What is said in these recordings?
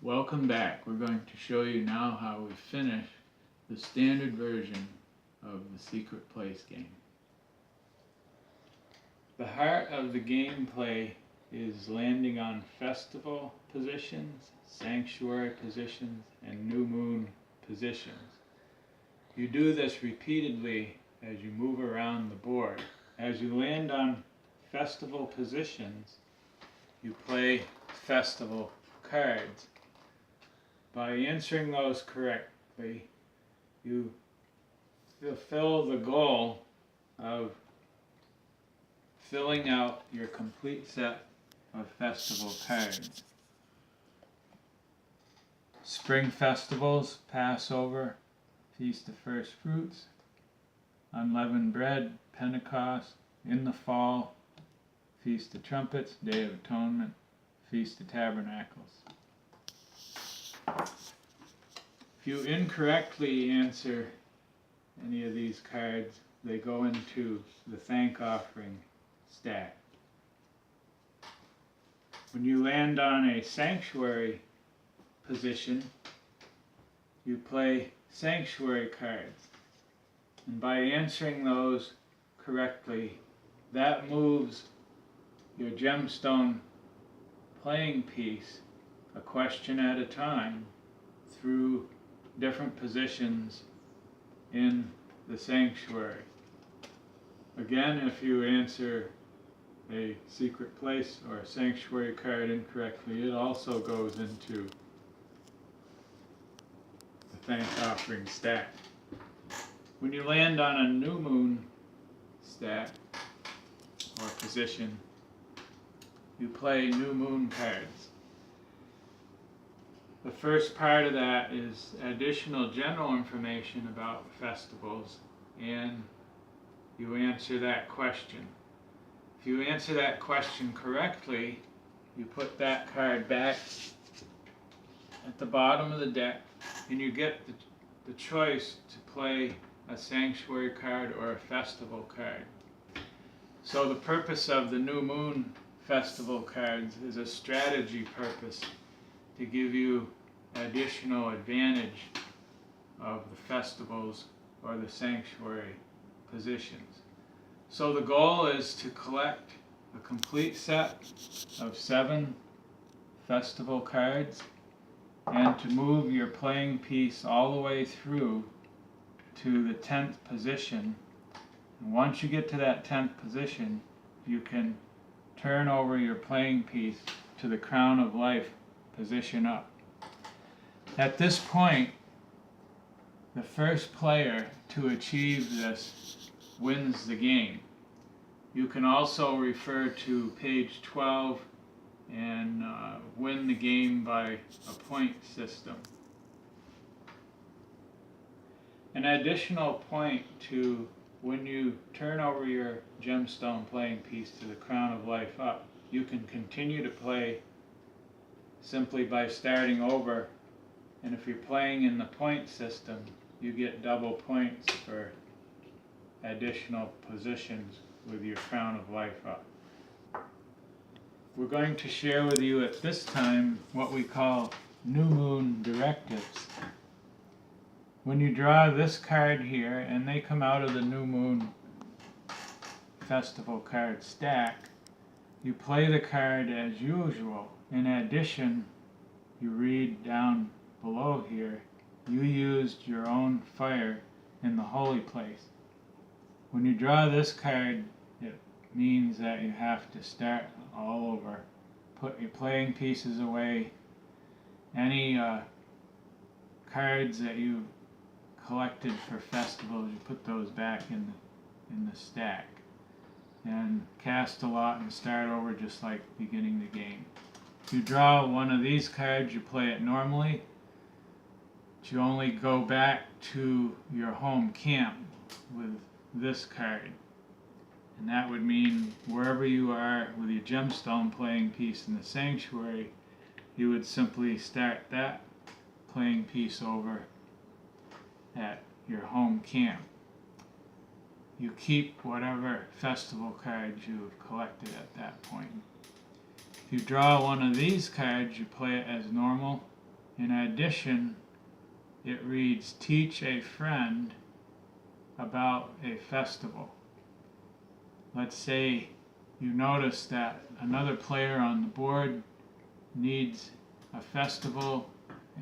Welcome back. We're going to show you now how we finish the standard version of the Secret Place game. The heart of the gameplay is landing on festival positions, sanctuary positions, and new moon positions. You do this repeatedly as you move around the board. As you land on festival positions, you play festival cards. By answering those correctly, you fulfill the goal of filling out your complete set of festival cards. Spring festivals, Passover, Feast of First Fruits, Unleavened Bread, Pentecost, in the fall, Feast of Trumpets, Day of Atonement, Feast of Tabernacles. If you incorrectly answer any of these cards, they go into the thank offering stack. When you land on a sanctuary position, you play sanctuary cards. And by answering those correctly, that moves your gemstone playing piece a question at a time through different positions in the sanctuary. Again, if you answer a secret place or a sanctuary card incorrectly, it also goes into the thank offering stack. When you land on a new moon stack or position, you play new moon cards. The first part of that is additional general information about festivals, and you answer that question. If you answer that question correctly, you put that card back at the bottom of the deck, and you get the choice to play a sanctuary card or a festival card. So the purpose of the new moon festival cards is a strategy purpose to give you additional advantage of the festivals or the sanctuary positions. So the goal is to collect a complete set of 7 festival cards and to move your playing piece all the way through to the 10th position. And once you get to that 10th position, you can turn over your playing piece to the Crown of Life position up. At this point, the first player to achieve this wins the game. You can also refer to page 12 and win the game by a point system. An additional point to when you turn over your gemstone playing piece to the Crown of Life up, you can continue to play simply by starting over, and if you're playing in the point system, you get double points for additional positions with your Crown of Life up. We're going to share with you at this time what we call new moon directives. When you draw this card here, and they come out of the new moon festival card stack, you play the card as usual. In addition, you read down below here, you used your own fire in the holy place. When you draw this card, it means that you have to start all over. Put your playing pieces away. Any cards that you collected for festivals, you put those back in the stack. And cast a lot and start over just like beginning the game. If you draw one of these cards, you play it normally. But you only go back to your home camp with this card. And that would mean wherever you are with your gemstone playing piece in the sanctuary, you would simply start that playing piece over at your home camp. You keep whatever festival cards you've collected at that point. If you draw one of these cards, you play it as normal. In addition, it reads, teach a friend about a festival. Let's say you notice that another player on the board needs a festival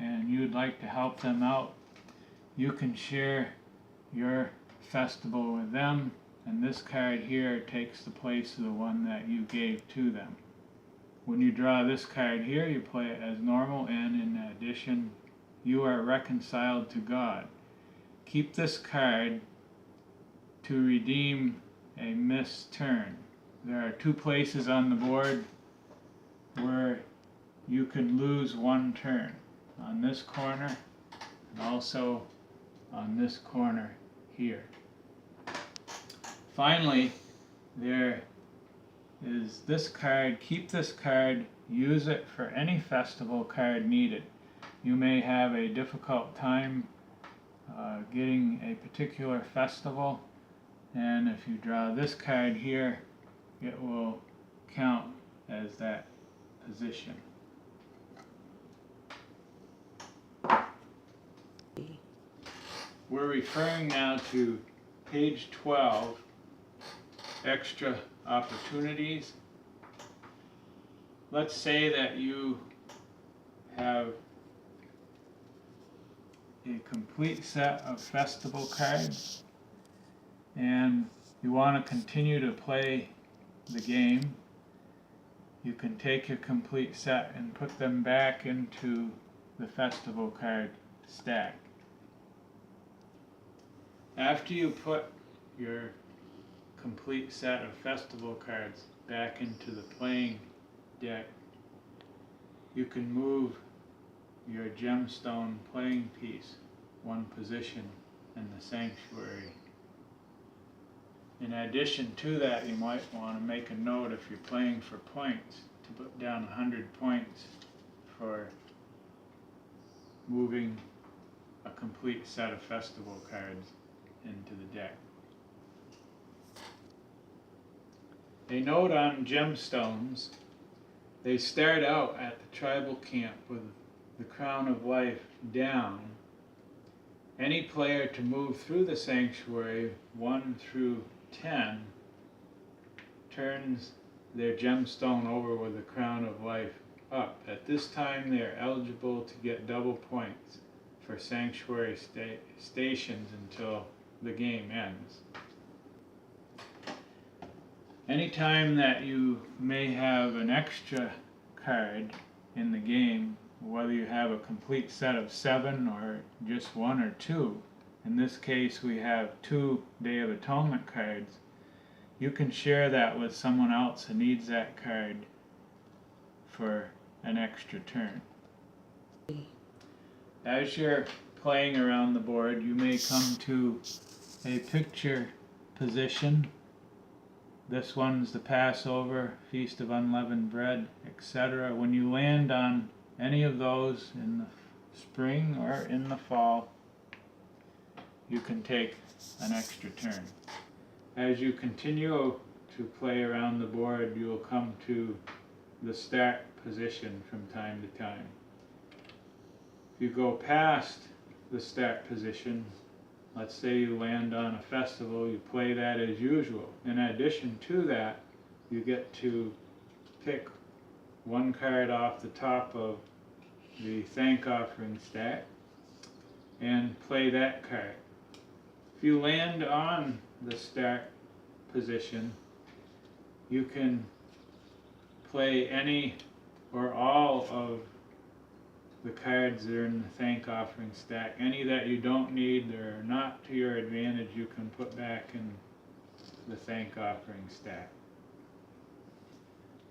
and you'd like to help them out. You can share your festival with them, and this card here takes the place of the one that you gave to them. When you draw this card here, you play it as normal, and in addition, you are reconciled to God. Keep this card to redeem a missed turn. There are 2 places on the board where you could lose 1 turn. On this corner, and also on this corner here. Finally, there is this card. Keep this card, use it for any festival card needed. You may have a difficult time getting a particular festival, and if you draw this card here, it will count as that position. We're referring now to page 12, extra opportunities. Let's say that you have a complete set of festival cards and you want to continue to play the game. You can take your complete set and put them back into the festival card stack. After you put your complete set of festival cards back into the playing deck, you can move your gemstone playing piece 1 position in the sanctuary. In addition to that, you might want to make a note if you're playing for points to put down 100 points for moving a complete set of festival cards into the deck. A note on gemstones: they start out at the tribal camp with the crown of life down. Any player to move through the sanctuary 1 through 10 turns their gemstone over with the crown of life up. At this time, they are eligible to get double points for sanctuary stations until the game ends. Anytime that you may have an extra card in the game, whether you have a complete set of 7 or just 1 or 2, in this case we have 2 Day of Atonement cards, you can share that with someone else who needs that card for an extra turn. As you're playing around the board, you may come to a picture position. This one's the Passover, Feast of Unleavened Bread, etc. When you land on any of those in the spring or in the fall, you can take an extra turn. As you continue to play around the board, you will come to the start position from time to time. If you go past the start position, let's say you land on a festival, you play that as usual. In addition to that, you get to pick 1 card off the top of the thank offering stack and play that card. If you land on the start position, you can play any or all of the cards that are in the thank offering stack. Any that you don't need or are not to your advantage, you can put back in the thank offering stack.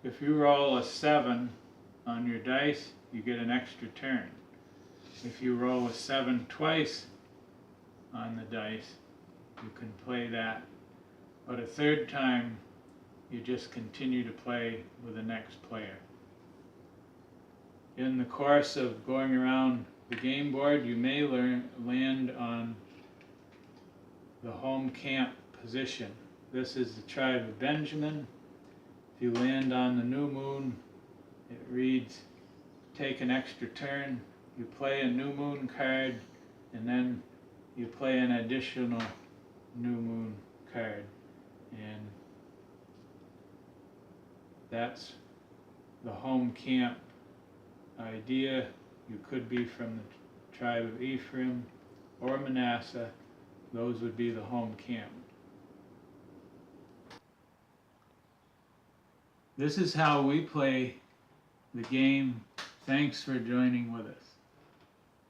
If you roll a 7 on your dice, you get an extra turn. If you roll a 7 twice on the dice, you can play that. But a 3rd time, you just continue to play with the next player. In the course of going around the game board, you may land on the home camp position. This is the tribe of Benjamin. If you land on the new moon, it reads, take an extra turn. you play a new moon card, and then you play an additional new moon card, and that's the home camp idea. You could be from the tribe of Ephraim or Manasseh. Those would be the home camp. This is how we play the game. Thanks for joining with us.